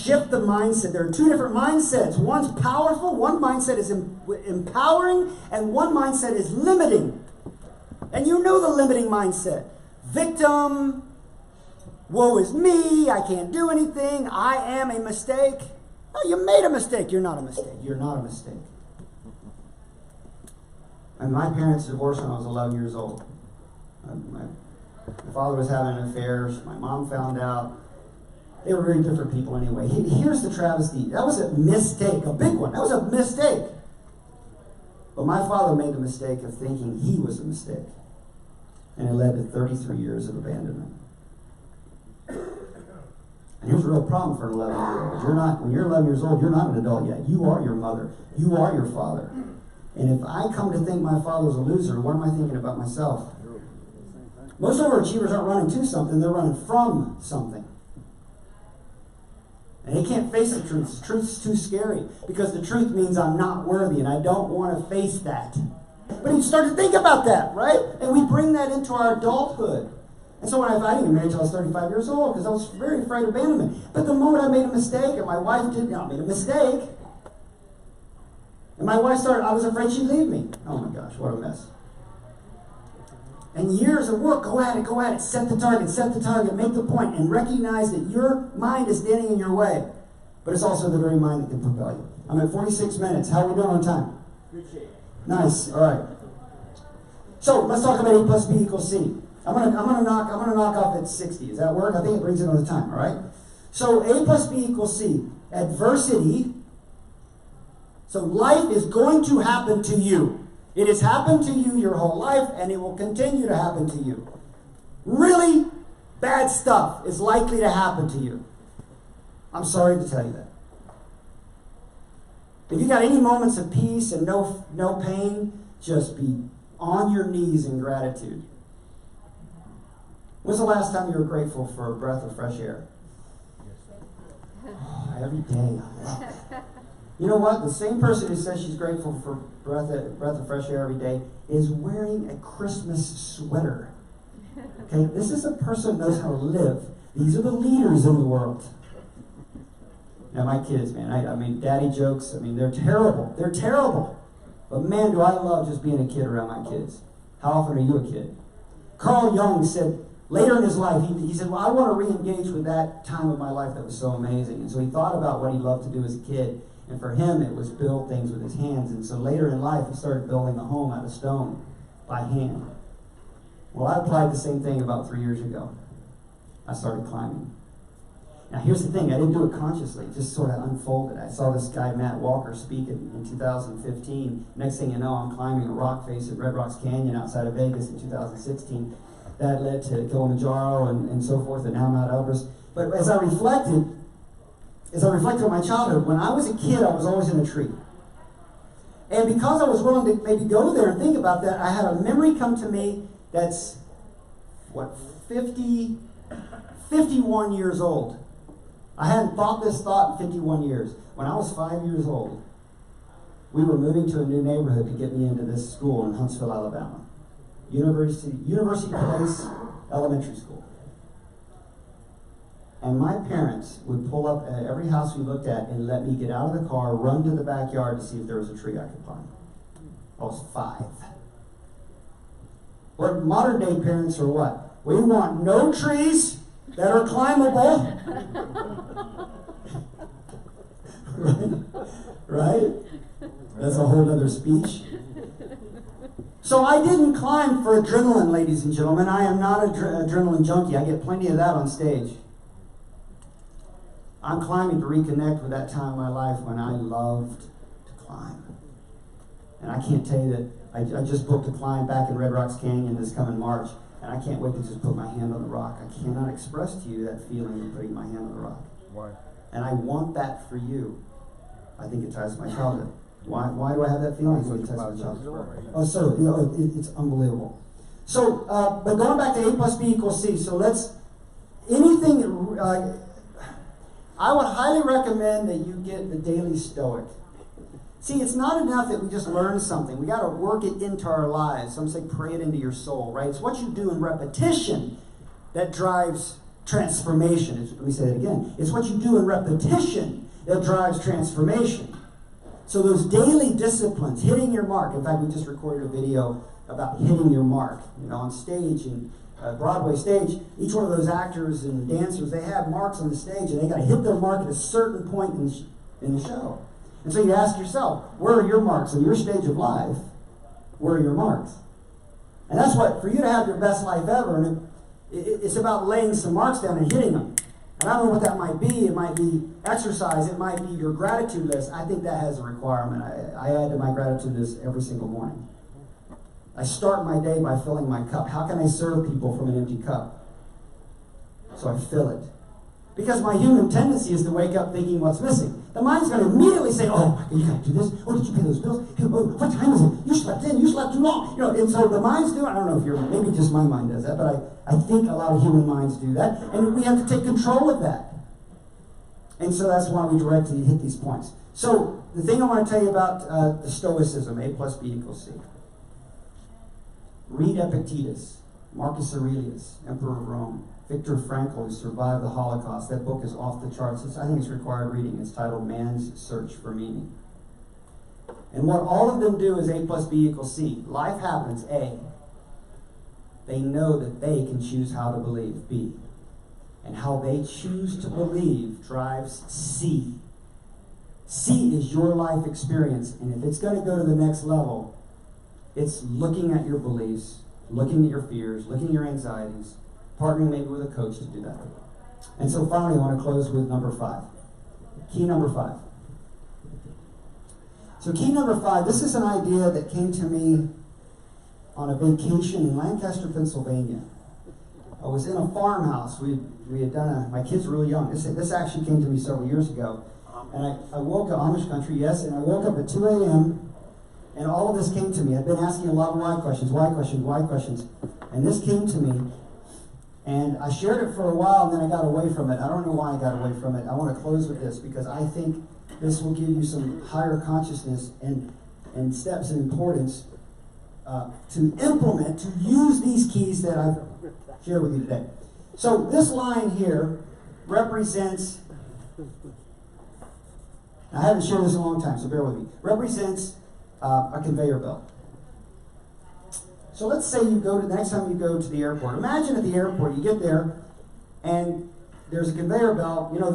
shift the mindset. There are two different mindsets. One's powerful, one mindset is empowering, and one mindset is limiting. And you know the limiting mindset. Victim, woe is me, I can't do anything, I am a mistake. Oh, you made a mistake. You're not a mistake. You're not a mistake. And my parents divorced when I was 11 years old. My father was having an affair. My mom found out. They were very different people anyway. Here's the travesty. That was a mistake, a big one. That was a mistake. But my father made the mistake of thinking he was a mistake. And it led to 33 years of abandonment. And here's a real problem for an 11-year-old. When you're 11 years old, you're not an adult yet. You are your mother. You are your father. And if I come to think my father was a loser, what am I thinking about myself? Most overachievers aren't running to something, they're running from something. And they can't face the truth. The truth's too scary. Because the truth means I'm not worthy, and I don't want to face that. But you start to think about that, right? And we bring that into our adulthood. And so when I didn't get married until I was 35 years old, because I was very afraid of abandonment. But the moment I made a mistake, and my wife made a mistake, and my wife I was afraid she'd leave me. Oh my gosh, what a mess. And years of work, go at it, set the target, make the point, and recognize that your mind is standing in your way. But it's also the very mind that can propel you. I'm at 46 minutes. How are we doing on time? Good shape. Nice, all right. So let's talk about A plus B equals C. I'm gonna knock off at 60. Does that work? I think it brings it on the time, all right? So A plus B equals C. Adversity. So life is going to happen to you. It has happened to you your whole life, and it will continue to happen to you. Really bad stuff is likely to happen to you. I'm sorry to tell you that. If you got any moments of peace and no pain, just be on your knees in gratitude. When's the last time you were grateful for a breath of fresh air? Oh, every day. I love it. You know what? The same person who says she's grateful for breath of fresh air every day is wearing a Christmas sweater. Okay? This is a person who knows how to live. These are the leaders in the world. Now, my kids, man, I mean, daddy jokes, they're terrible. They're terrible. But man, do I love just being a kid around my kids. How often are you a kid? Carl Jung said, later in his life, he said, well, I want to re-engage with that time of my life that was so amazing. And so he thought about what he loved to do as a kid. And for him, it was build things with his hands. And so later in life, he started building a home out of stone by hand. Well, I applied the same thing about 3 years ago. I started climbing. Now, here's the thing. I didn't do it consciously. It just sort of unfolded. I saw this guy, Matt Walker, speak in 2015. Next thing you know, I'm climbing a rock face at Red Rocks Canyon outside of Vegas in 2016. That led to Kilimanjaro and so forth, and now Mount Everest. But as I reflected on my childhood, when I was a kid, I was always in a tree. And because I was willing to maybe go there and think about that, I had a memory come to me that's, 51 years old. I hadn't thought this thought in 51 years. When I was 5 years old, we were moving to a new neighborhood to get me into this school in Huntsville, Alabama. University Place Elementary School. And my parents would pull up at every house we looked at and let me get out of the car, run to the backyard to see if there was a tree I could climb. I was 5. What modern day parents are what? We want no trees that are climbable. Right? That's a whole other speech. So I didn't climb for adrenaline, ladies and gentlemen. I am not an adrenaline junkie. I get plenty of that on stage. I'm climbing to reconnect with that time in my life when I loved to climb. And I can't tell you that I just booked a climb back in Red Rocks Canyon this coming March, and I can't wait to just put my hand on the rock. I cannot express to you that feeling of putting my hand on the rock. Why? And I want that for you. I think it ties to my childhood. Why do I have that feeling? It ties to my childhood. Oh, so it's unbelievable. So, but going back to A plus B equals C. So I would highly recommend that you get the Daily Stoic. See, it's not enough that we just learn something. We got to work it into our lives. Some say pray it into your soul, right? It's what you do in repetition that drives transformation. Let me say that again. It's what you do in repetition that drives transformation. So those daily disciplines, hitting your mark. In fact, we just recorded a video about hitting your mark. On stage and Broadway stage, each one of those actors and dancers, they have marks on the stage, and they got to hit their mark at a certain point in the show. And so you ask yourself, where are your marks in your stage of life? Where are your marks? And that's what, for you to have your best life ever, and it's about laying some marks down and hitting them. And I don't know what that might be. It might be exercise. It might be your gratitude list. I think that has a requirement. I add to my gratitude list every single morning. I start my day by filling my cup. How can I serve people from an empty cup? So I fill it. Because my human tendency is to wake up thinking what's missing. The mind's going to immediately say, oh, you got to do this. Oh, did you pay those bills? Oh, what time is it? You slept in. You slept too long. And so the mind's doing, I don't know if maybe just my mind does that, but I think a lot of human minds do that. And we have to take control of that. And so that's why we directly hit these points. So the thing I want to tell you about the Stoicism, A plus B equals C. Read Epictetus, Marcus Aurelius, Emperor of Rome, Viktor Frankl, who survived the Holocaust. That book is off the charts. I think it's required reading. It's titled Man's Search for Meaning. And what all of them do is A plus B equals C. Life happens, A. They know that they can choose how to believe, B. And how they choose to believe drives C. C is your life experience. And if it's going to go to the next level, it's looking at your beliefs, looking at your fears, looking at your anxieties, partnering maybe with a coach to do that. And so finally, I want to close with number 5. Key number 5. So key number 5, this is an idea that came to me on a vacation in Lancaster, Pennsylvania. I was in a farmhouse. We had done my kids were really young. This actually came to me several years ago. And I woke up, Amish country, yes, and I woke up at 2 a.m., and all of this came to me. I've been asking a lot of why questions. And this came to me, and I shared it for a while, and then I got away from it. I don't know why I got away from it. I want to close with this, because I think this will give you some higher consciousness and steps in importance to implement, to use these keys that I've shared with you today. So this line here represents, I haven't shared this in a long time, so bear with me, represents a conveyor belt. So let's say the next time you go to the airport. Imagine at the airport, you get there, and there's a conveyor belt. You get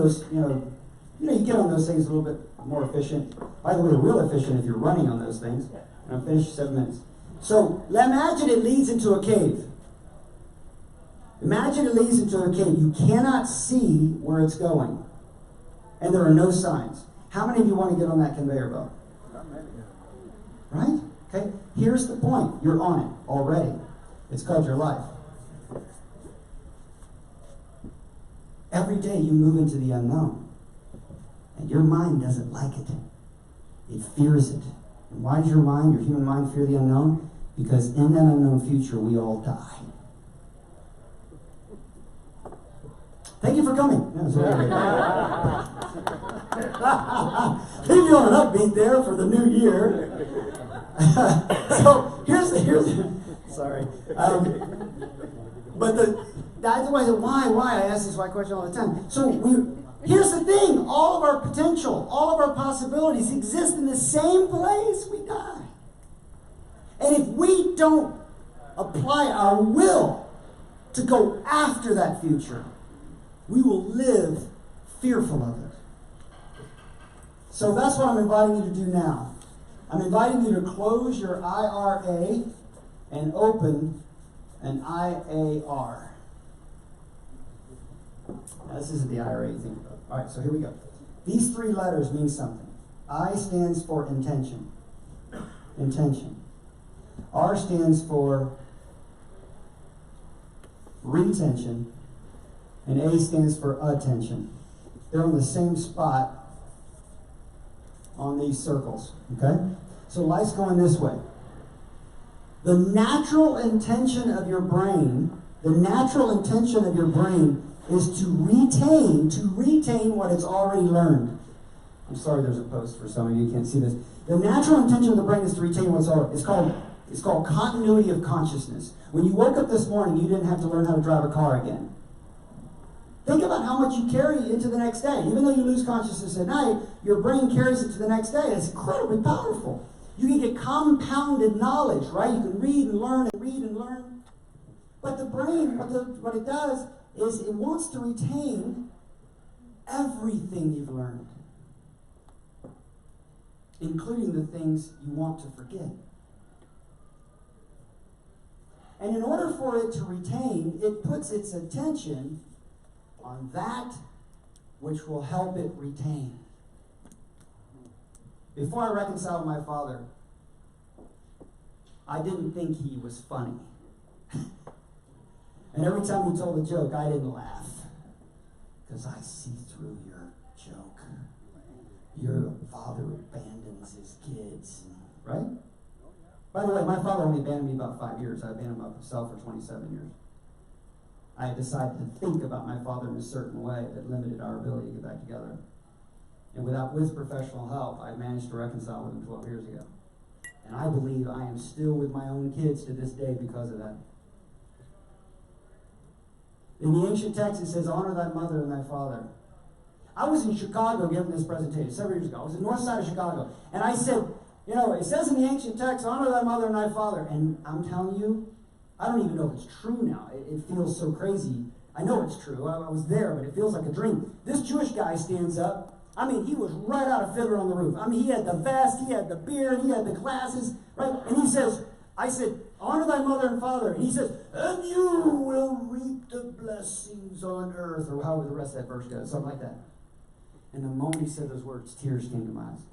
on those things a little bit more efficient. By the way, real efficient if you're running on those things. And I'm finished 7 minutes. So imagine it leads into a cave. Imagine it leads into a cave. You cannot see where it's going. And there are no signs. How many of you want to get on that conveyor belt? Right? Okay? Here's the point. You're on it already. It's called your life. Every day you move into the unknown. And your mind doesn't like it. It fears it. And why does your human mind, fear the unknown? Because in that unknown future, we all die. Thank you for coming. Leave you on an upbeat there for the new year. So here's sorry. That's why I ask this why question all the time. So here's the thing: all of our potential, all of our possibilities exist in the same place. We die, and if we don't apply our will to go after that future, we will live fearful of it. So that's what I'm inviting you to do now. I'm inviting you to close your IRA and open an IAR. Now, this isn't the IRA you think about. All right, so here we go. These 3 letters mean something. I stands for intention. Intention. R stands for retention. And A stands for attention. They're on the same spot on these circles, okay? So life's going this way. The natural intention of your brain is to retain what it's already learned. I'm sorry there's a post for some of you can't see this. The natural intention of the brain is to retain what's already, it's called continuity of consciousness. When you woke up this morning, you didn't have to learn how to drive a car again. Think about how much you carry into the next day. Even though you lose consciousness at night, your brain carries it to the next day. It's incredibly powerful. You can get compounded knowledge, right? You can read and learn and read and learn. But the brain, what it does is it wants to retain everything you've learned, including the things you want to forget. And in order for it to retain, it puts its attention on that which will help it retain. Before I reconciled with my father, I didn't think he was funny. And every time he told a joke, I didn't laugh. Because I see through your joke. Your father abandons his kids, right? By the way, my father only abandoned me about 5 years. I abandoned myself for 27 years. I decided to think about my father in a certain way that limited our ability to get back together. And with professional help, I managed to reconcile with him 12 years ago. And I believe I am still with my own kids to this day because of that. In the ancient text, it says, honor thy mother and thy father. I was in Chicago giving this presentation several years ago. I was in the north side of Chicago. And I said, it says in the ancient text, honor thy mother and thy father. And I'm telling you, I don't even know if it's true now. It feels so crazy. I know it's true. I was there, but it feels like a dream. This Jewish guy stands up. I mean, he was right out of Fiddler on the Roof. I mean, he had the vest, he had the beard, he had the glasses, right? And he says, I said, honor thy mother and father. And he says, and you will reap the blessings on earth, or however the rest of that verse goes, something like that. And the moment he said those words, tears came to my eyes.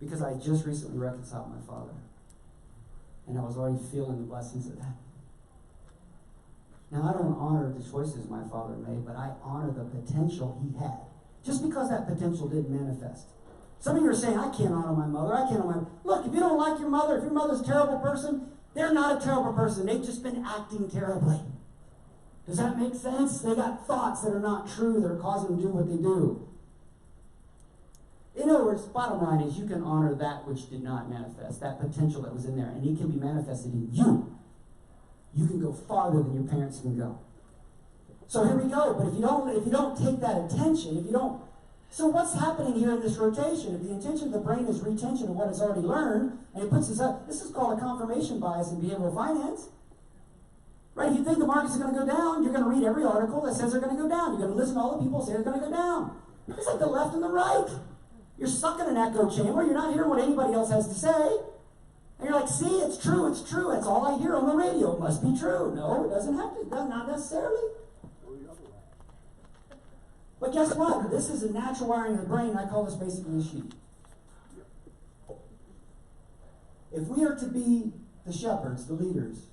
Because I just recently reconciled my father. And I was already feeling the blessings of that. Now, I don't honor the choices my father made, but I honor the potential he had. Just because that potential didn't manifest. Some of you are saying, I can't honor my mother. I can't honor my... Look, if you don't like your mother, if your mother's a terrible person, they're not a terrible person. They've just been acting terribly. Does that make sense? They got thoughts that are not true that are causing them to do what they do. In other words, bottom line is you can honor that which did not manifest, that potential that was in there, and it can be manifested in you. You can go farther than your parents can go. So here we go. But if you don't take that attention, so what's happening here in this rotation? If the intention of the brain is retention of what it's already learned, and it puts this up, this is called a confirmation bias in behavioral finance. Right? If you think the markets are going to go down, you're going to read every article that says they're going to go down. You're going to listen to all the people say they're going to go down. It's like the left and the right. You're stuck in an echo chamber. You're not hearing what anybody else has to say. And you're like, see, it's true, it's true. That's all I hear on the radio. It must be true. No, it doesn't have to. Not necessarily. But guess what? This is a natural wiring of the brain. I call this basically a sheep. If we are to be the shepherds, the leaders,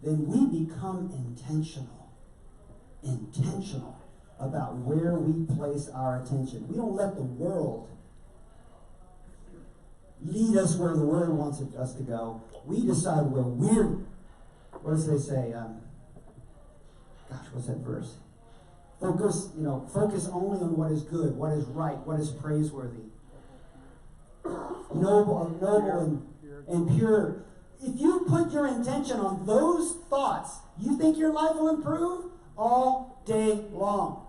then we become intentional about where we place our attention. We don't let the world lead us where the world wants us to go. We decide where what does they say? What's that verse? Focus only on what is good, what is right, what is praiseworthy. Noble and pure. If you put your intention on those thoughts, you think your life will improve all day long.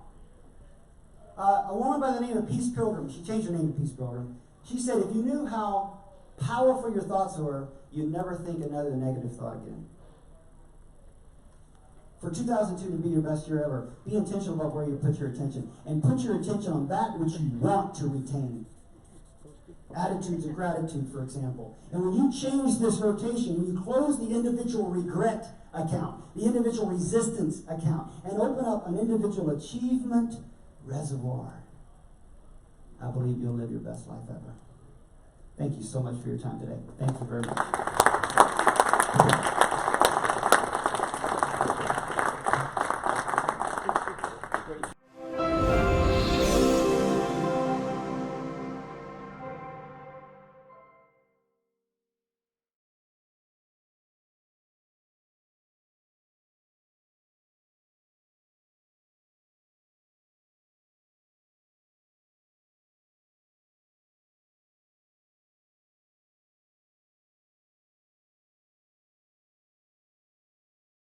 A woman by the name of Peace Pilgrim, she changed her name to Peace Pilgrim. She said, if you knew how powerful your thoughts were, you'd never think another negative thought again. For 2002 to be your best year ever, be intentional about where you put your attention. And put your attention on that which you want to retain. Attitudes of gratitude, for example. And when you change this rotation, when you close the individual regret account, the individual resistance account, and open up an individual achievement reservoir, I believe you'll live your best life ever. Thank you so much for your time today. Thank you very much.